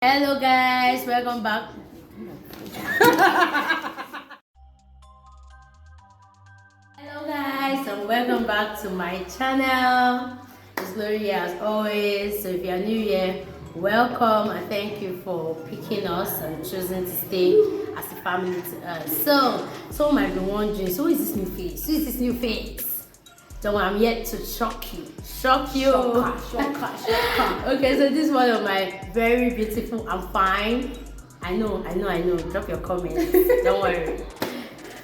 Hello guys, welcome back. Hello guys, and welcome back to my channel. It's Gloria as always. So if you are new here, welcome and thank you for picking us and choosing to stay as a family to us. So might be wondering, so who is this new face? Who is this new face? So I'm yet to shock you. Shocker. Okay, so this is one of my very beautiful and fine. I know. Drop your comments. Don't worry.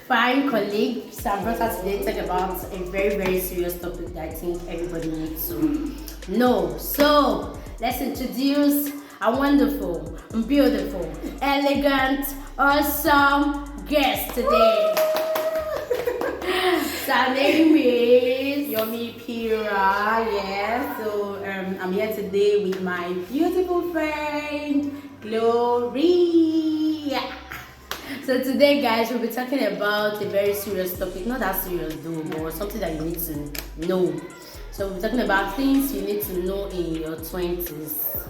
Fine colleague. So I brought her today to talk about a very, very serious topic that I think everybody needs to know. So let's introduce a wonderful, beautiful, elegant, awesome guest today. So her name is YOMI Pira, yeah. So I'm here today with my beautiful friend Gloria. So today, guys, we'll be talking about a very serious topic. Not that serious though, but something that you need to know. So we'll be talking about things you need to know in your 20s.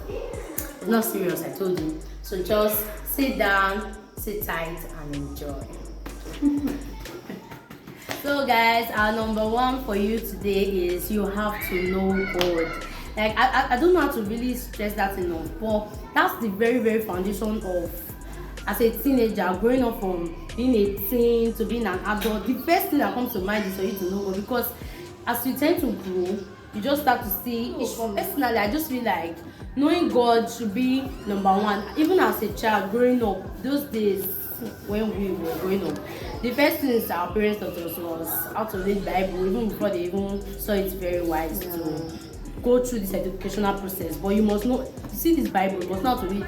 It's not serious, I told you. So just sit down, sit tight, and enjoy. So guys, our number one for you today is you have to know God. Like I don't know how to really stress that enough, but that's the very, very foundation of, as a teenager, growing up from being a teen to being an adult. The first thing that comes to mind is for you to know God, because as you tend to grow, you just start to see. Personally, I just feel like knowing God should be number one. Even as a child growing up, those days when we were growing up, the first things our parents taught us was how to read the Bible, even before they even saw it very wise to go through this educational process. But you must know, you see this Bible, you must know how to read it.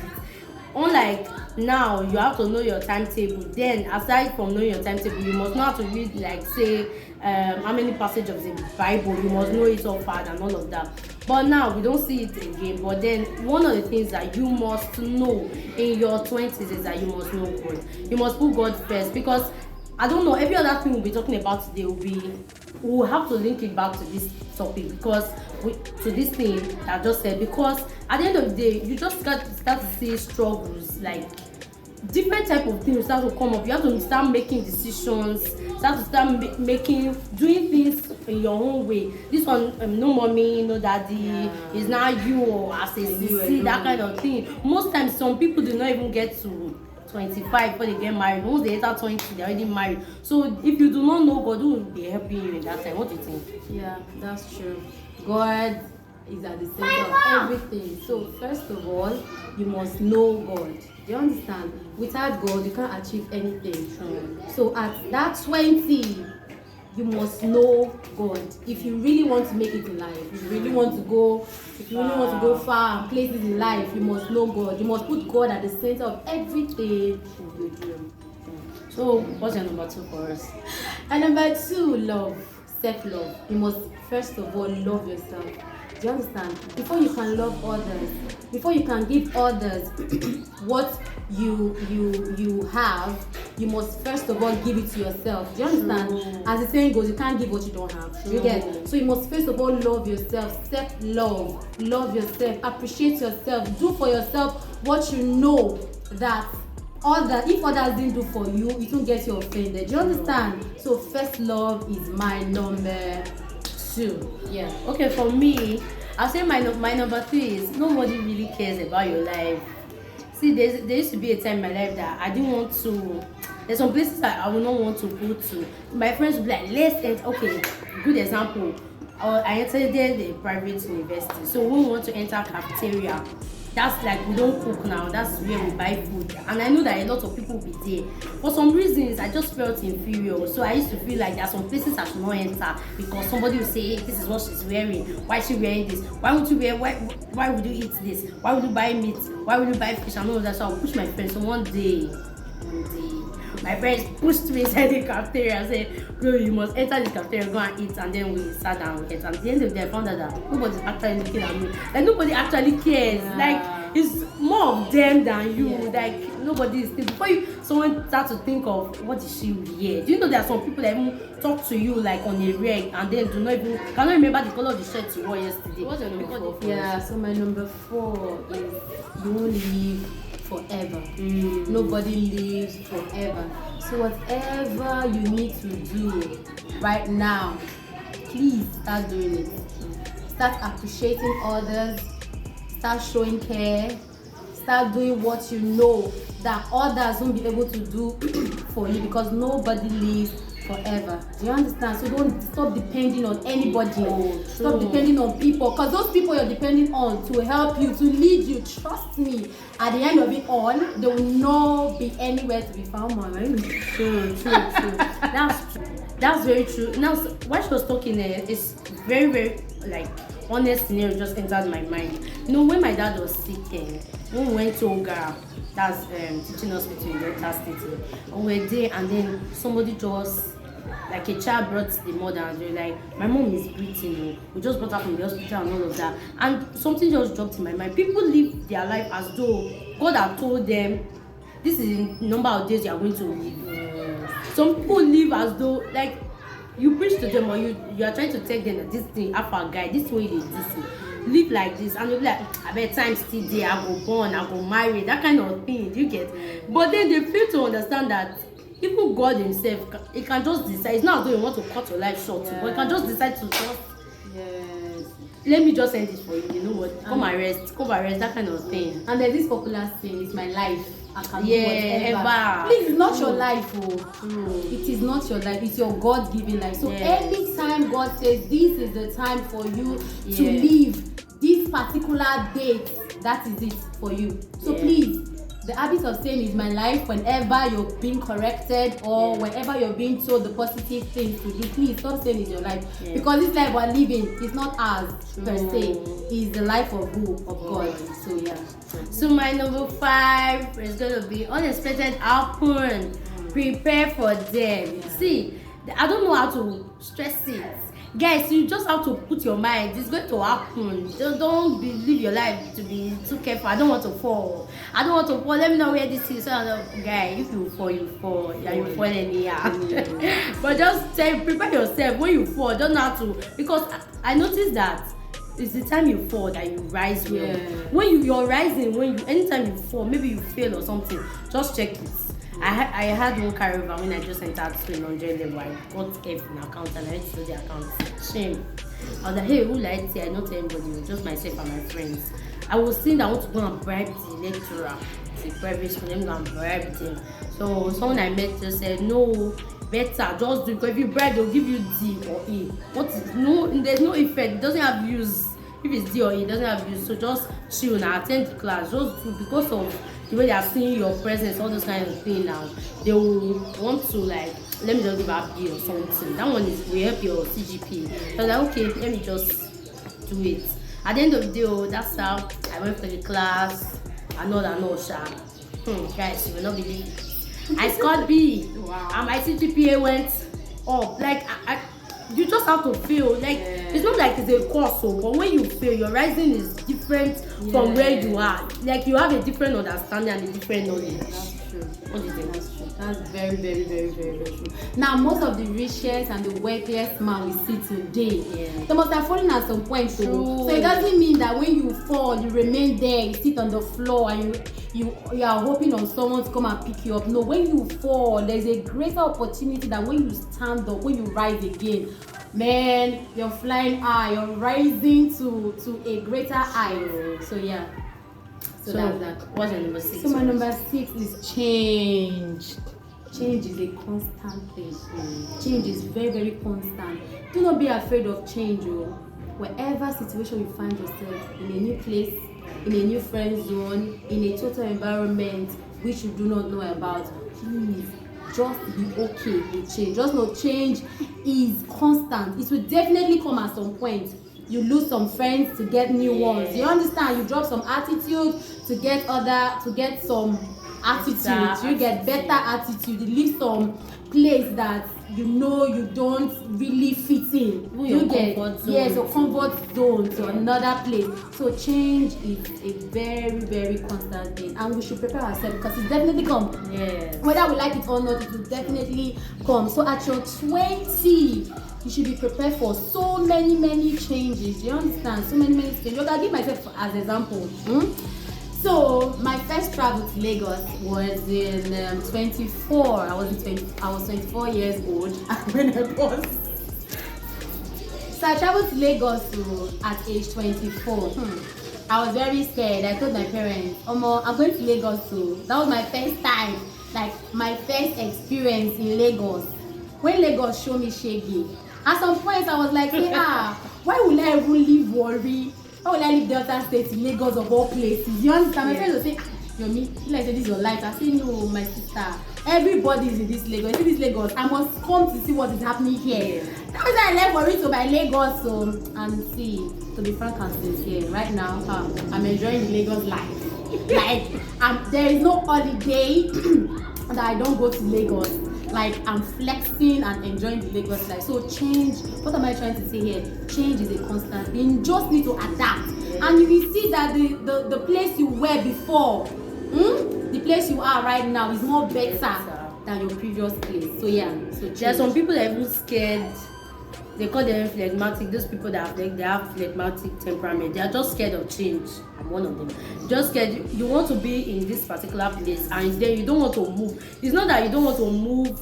Unlike now, you have to know your timetable. Then, aside from knowing your timetable, you must know how to read, like say, how many passages of the Bible. You must know it all far and all of that. But now we don't see it again. But then, one of the things that you must know in your 20s is that you must know God. You must put God first, because I don't know, every other thing we'll be talking about today we'll have to link it back to this topic, because to this thing that I just said, because at the end of the day, you just start to see struggles, like different type of things start to come up. You have to start making decisions, doing things in your own way. This one, no mommy, no daddy, is now you, or as a sissy, that kind of thing. Most times, some people do not even get to 25 before they get married. Once they enter 20, they're already married. So if you do not know God, who will be helping you in that time? What do you think? Yeah, that's true. God is at the center of everything. So first of all, you must know God. Do you understand? Without God, you can't achieve anything. So at that 20, you must know God. If you really want to make it in life, if you really want to go far and places in life, you must know God. You must put God at the center of everything you do. So what's your number 2 for us? And number 2, love. Self-love. You must first of all love yourself. Do you understand? Before you can love others, before you can give others what you have, you must first of all give it to yourself. Do you understand? As the saying goes, you can't give what you don't have. You get? So you must first of all love yourself. Self-love. Love yourself. Appreciate yourself. Do for yourself what you know that if others didn't do for you, it won't get you offended. Do you understand? So first love is my number 2. Yeah. Okay, for me, I'll say my number 3 is nobody really cares about your life. See, there used to be a time in my life that I didn't want to. There's some places that I would not want to go to. My friends would be like, let's enter. Okay, good example. I entered the private university. So when we want to enter cafeteria, that's like we don't cook now, that's where we buy food. And I know that a lot of people will be there. For some reasons, I just felt inferior. So I used to feel like there are some places I should not enter, because somebody will say, hey, this is what she's wearing. Why is she wearing this? Why would you wear? Why would you eat this? Why would you buy meat? Why would you buy fish? And all of that. So I'll push my friends. So one day, my friends pushed me inside the cafeteria and said, bro, you must enter the cafeteria, go and eat. And then we sat down and ate. And at the end of the day, I found out that nobody's actually looking at me. Like nobody actually cares. Like it's more of them than you. Yeah. Like nobody is before you someone start to think of what is she wear. Do you know there are some people that even talk to you like on a reg and then do not even cannot remember the color of the shirt you wore yesterday? What's your number Because 4? Yeah, so my number 4 is you won't live forever. Nobody lives forever. So whatever you need to do right now, please start doing it. Start appreciating others. Start showing care. Start doing what you know that others won't be able to do for you, because nobody lives forever. Do you understand? So don't stop depending on anybody. Stop depending on people, because those people you're depending on to help you, to lead you, trust me, at the end of it all, they will not be anywhere to be found. True. That's very true. Now, while she was talking, it's very, very like honest scenario just entered my mind. You know, when my dad was sick, when we went to Oga, that's teaching hospital in Delta State, and we were there, and then somebody just like a child brought the mother, and they're like, my mom is breathing. We just brought her from the hospital and all of that, and something just dropped in my mind. People live their life as though God had told them this is the number of days you are going to live. Some people live as though like you preach to them, or you are trying to tell them that this thing Alpha guy, this way they do so. Live like this, and they'll be like, I bet time still there, I go born, I go marry, that kind of thing. Do you get? But then they fail to understand that even God himself, he can just decide. It's not as though you want to cut your life short, but he can just decide to just let me just end it for you. You know what? Come and rest, that kind of thing. And there's this popular saying, it's my life. I can do whatever. Ever. Please, it's not your life, It is not your life. It's your God-given life. So anytime God says this is the time for you to live this particular date, that is it for you. So please, the habit of saying is my life whenever you're being corrected or whenever you're being told the positive things to do, please stop saying it's your life. Because this life we're living is not ours per se. It's the life of who? Of God. So So my number 5 is going to be unexpected happen. Prepare for them. See, I don't know how to stress it. Guys, you just have to put your mind, it's going to happen. Don't live your life to be too careful. I don't want to fall. Let me know where this is. So guy, if you fall, you fall. Yeah, you fall anyhow. But just prepare yourself. When you fall, don't know how to, because I noticed that it's the time you fall that you rise well. When you're rising, anytime you fall, maybe you fail or something, just check it. I had one carryover when I just entered school in 100 level. I got F in account and I went to the account. Shame. I was like, hey, who lied here? I not tell anybody, just myself and my friends. I was saying that I want to go and bribe the lecturer. It's a private school, let me go and bribe them. So someone I met just said, no, better, just do it. Because if you bribe, they'll give you D or E. There's no effect, it doesn't have use. If it's D or E, it doesn't have use. So just chill now, attend the class. Just do, because of the way they are seeing your presence, all those kind of things now, they will want to like, let me just give up B or something. That one will help your CGP. So like, okay, let me just do it. At the end of the day, that's how I went for the class. And all, sha. Guys, you will not believe it. I scored B. Wow. And my CGPA went up. Like, you just have to feel like it's not like it's a course, but when you feel your rising is different from where you are. Like you have a different understanding and a different knowledge. That's true. What do you think? That's true. That's very, very, very, very, very true. Now, most of the richest and the wealthiest man we see today, they must have fallen at some point. So it doesn't mean that when you fall, you remain there, you sit on the floor, and you are hoping on someone to come and pick you up. No, when you fall, there's a greater opportunity than when you stand up, when you rise again. Man, you're flying high, you're rising to a greater height. So So that's that. What's your number 6? So my number 6 is change. Change is a constant thing. Change is very, very constant. Do not be afraid of change. Wherever situation you find yourself, in a new place, in a new friend zone, in a total environment which you do not know about, please just be okay with change. Just know change is constant. It will definitely come at some point. You lose some friends to get new ones. You understand? You drop some attitude to get some attitude. You get better attitude. You leave some place that you know you don't really fit in. You get your comfort zone to another place. So change is a very, very constant thing, and we should prepare ourselves because it definitely come. Yes. Whether we like it or not, it will definitely come. So at your 20, you should be prepared for so many changes. You understand? So many changes. You can give myself as example. So my first travel to Lagos was in 24. I was 24 years old when I was. So I traveled to Lagos at age 24. I was very scared. I told my parents, Omo, I'm going to Lagos too. That was my first time, like my first experience in Lagos. When Lagos showed me shaggy, at some point I was like, why will I even leave Warri? Why will I leave Delta State in Lagos of all places? You understand? My friends will say, Yomi, like this is your life. I say, no, my sister. Everybody is in this Lagos. In this Lagos, I must come to see what is happening here. That was why I left Warri to my Lagos. And see, to be frank and sincere, right now, I'm enjoying the Lagos life. Like, there is no holiday that I don't go to Lagos. Like, I'm flexing and enjoying the Lagos life. So change, what am I trying to say here? Change is a constant thing. You just need to adapt. And you will see that the place you were before, the place you are right now is more better than your previous place. So there are some people that are even scared. They call them phlegmatic. Those people that have phlegmatic temperament, they are just scared of change. I'm one of them. Just scared. You want to be in this particular place, and then you don't want to move. It's not that you don't want to move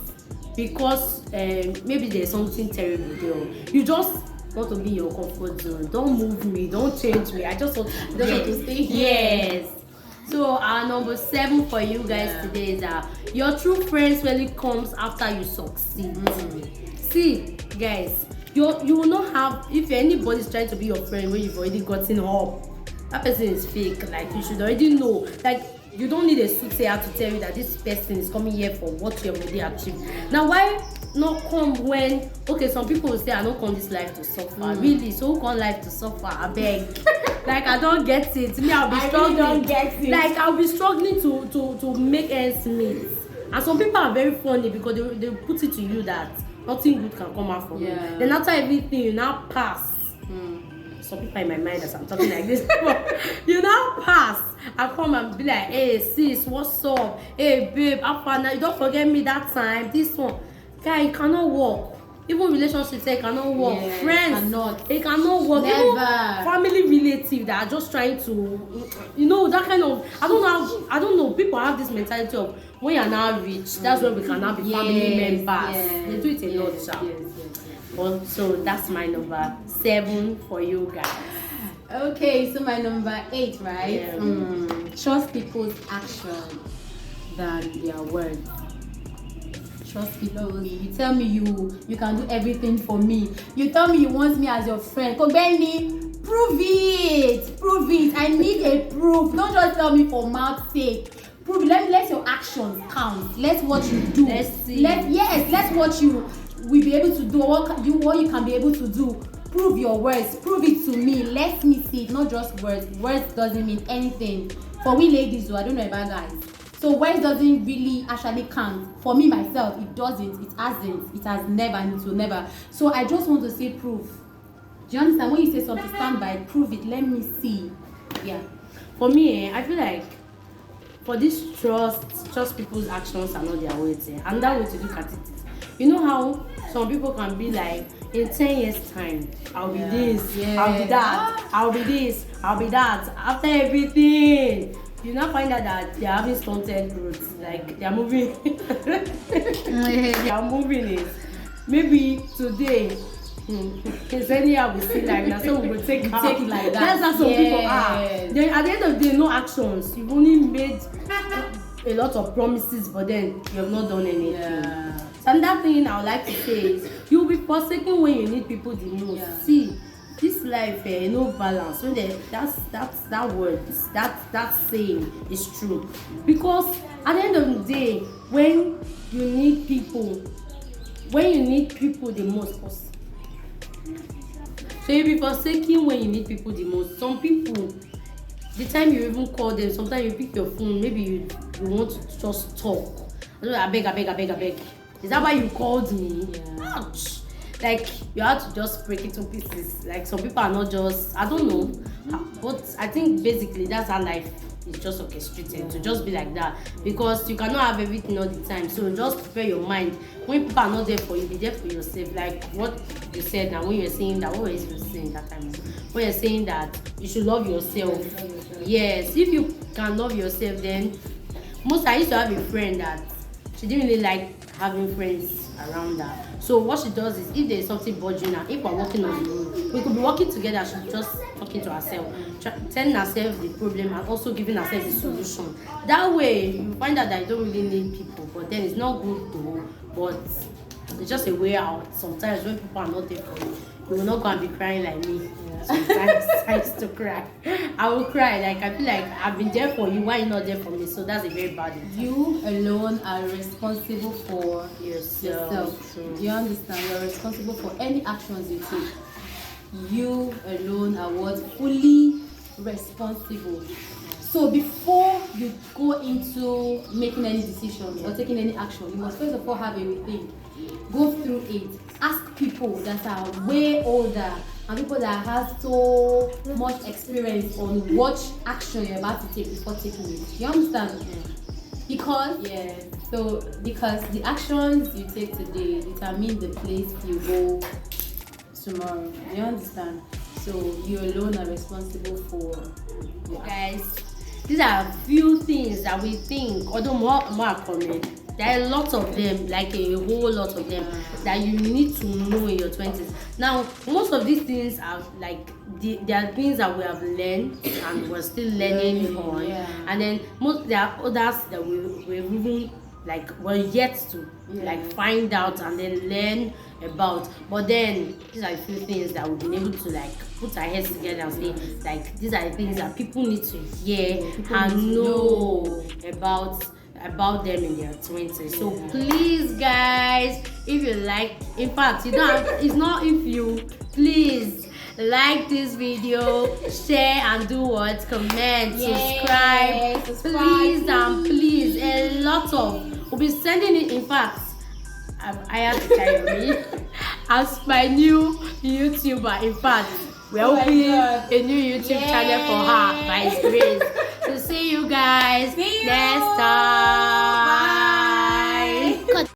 because maybe there's something terrible there. You just want to be in your comfort zone. Don't move me. Don't change me. I just want to stay here. Yes. So our number 7 for you guys today is your true friends really comes after you succeed. See, guys. You will not have, if anybody is trying to be your friend when you've already gotten up, that person is fake. Like, you should already know. Like, you don't need a soothsayer to tell you that this person is coming here for what you have already achieved. Now, why not come when, okay, some people will say, I don't come this life to suffer. Really? So who come life to suffer? I beg. Like, I don't get it. Me, I'll be struggling. I really don't get it. Like, I'll be struggling to make ends meet. And some people are very funny because they put it to you that nothing good can come out from it. Then after everything, you now pass. Some people in my mind as I'm talking like this. You now pass. I come and be like, hey sis, what's up? Hey babe, how far now? You don't forget me that time. This one, guy, it cannot work. Even relationships, they cannot work. Friends, they cannot work. Never. Even family relatives that are just trying to, that kind of. I don't know. People have this mentality of when you're now rich, that's when we can now be family members. They do it a lot, Well, so that's my number 7 for you guys. Okay, so my number 8, right? Trust people's action than their words. Trust people. You tell me you can do everything for me. You tell me you want me as your friend. Kobeni, prove it. I need a proof. Don't just tell me for mouth's sake. Prove it. Let your actions count. Let what you do. Let's see. Let what you will be able to do. What you can be able to do. Prove your words. Prove it to me. Let me see it. Not just words. Words doesn't mean anything. For we ladies, though, I don't know about guys. So words doesn't really actually count. For me myself, it doesn't. It hasn't. It has never and it will never. So I just want to say proof. Do you understand? When you say something, stand by it. Prove it. Let me see. Yeah. For me, I feel like for this trust people's actions are not their words. Another way to look at it is, you know how some people can be like, in 10 years time, I'll be this, I'll be that, I'll be this, I'll be that. After everything, you now find out that they are having stunted growth. Like, they are moving. They are moving it. Maybe today, it's anyhow we see like that, so we will take it like that. That's how some people are. Then at the end of the day, no actions. You've only made a lot of promises, but then you have not done anything. So another thing I would like to say is, you'll be forsaken when you need people the most. See, this life, no balance. When that word, that saying is true. Because at the end of the day, when you need people the most, so you'll be forsaken when you need people the most. Some people, the time you even call them, sometimes you pick your phone, maybe you want to just talk. I beg. Is that why you called me? Yeah. Ouch. Like, you have to just break it to pieces. Like, some people are not just, I don't know, but I think basically that's how life is just orchestrated, to just be like that, because you cannot have everything all the time. So just prepare your mind. When people are not there for you, be there for yourself. Like what you said now, when you're saying that, what were you saying that time? When you're saying that you should love yourself. Yes, if you can love yourself, then I used to have a friend that she didn't really like having friends around her. So what she does is, if there is something bothering her, if we're walking on the road, we could be walking together, she's just talking to herself, telling herself the problem and also giving herself the solution. That way you find out that you don't really need people, but then it's not good though, but it's just a way out. Sometimes when people are not there for you, you will not go and be crying like me. Sometimes I used to cry. I will cry. Like, I feel like I've been there for you, why are you not there for me? So that's a very bad thing. You alone are responsible for yourself. Do you understand? You're responsible for any actions you take. You alone are what? Fully responsible. So before you go into making any decisions or taking any action, you must first of all have a rethink. Go through it. Ask people that are way older and people that have so much experience on what action you're about to take before taking it. You understand? Because because the actions you take today determine the place you go tomorrow. You understand? So you alone are responsible for guys. These are a few things that we think, although more are coming. There are lots of them, like a whole lot of them, that you need to know in your 20s. Now, most of these things are like, there are things that we have learned and we're still learning on. And then there are others that we're even like we're yet to like find out and then learn about. But then these are a few things that we've been able to like put our heads together and say, like, these are the things that people need to hear and know about them in their 20s. So please guys, if you like, in fact, you don't have, it's not if you, please like this video, share and do what? Comment, subscribe. Please and please, a lot of, we'll be sending it. In fact, I have to carry me as my new YouTuber. In fact, we're opening a new YouTube channel for her by His grace. So see you guys next